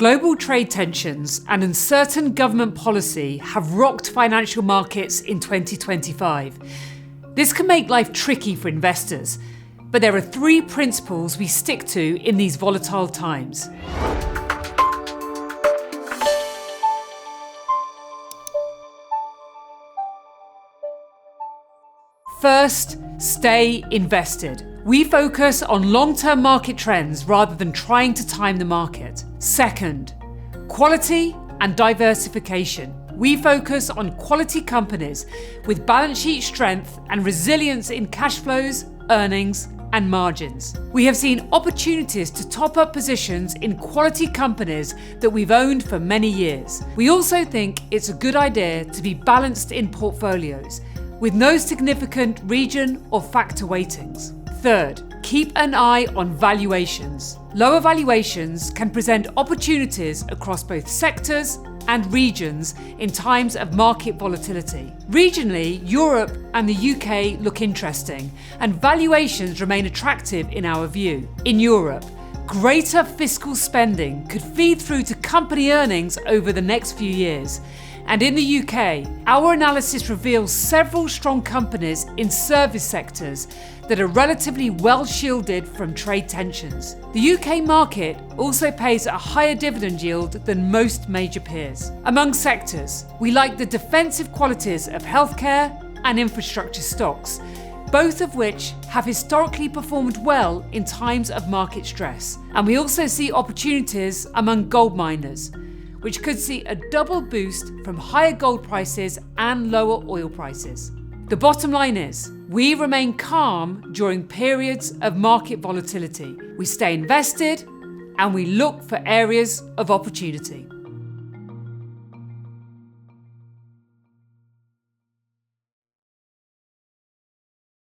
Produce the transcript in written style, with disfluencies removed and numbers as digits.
Global trade tensions and uncertain government policy have rocked financial markets in 2025. This can make life tricky for investors, but there are 3 principles we stick to in these volatile times. First, stay invested. We focus on long-term market trends rather than trying to time the market. Second, quality and diversification. We focus on quality companies with balance sheet strength and resilience in cash flows, earnings, and margins. We have seen opportunities to top up positions in quality companies that we've owned for many years. We also think it's a good idea to be balanced in portfolios, with no significant region or factor weightings. Third, keep an eye on valuations. Lower valuations can present opportunities across both sectors and regions in times of market volatility. Regionally, Europe and the UK look interesting, and valuations remain attractive in our view. In Europe, greater fiscal spending could feed through to company earnings over the next few years. And in the UK, our analysis reveals several strong companies in service sectors that are relatively well shielded from trade tensions. The UK market also pays a higher dividend yield than most major peers. Among sectors, we like the defensive qualities of healthcare and infrastructure stocks, both of which have historically performed well in times of market stress. And we also see opportunities among gold miners, which could see a double boost from higher gold prices and lower oil prices. The bottom line is, we remain calm during periods of market volatility. We stay invested and we look for areas of opportunity.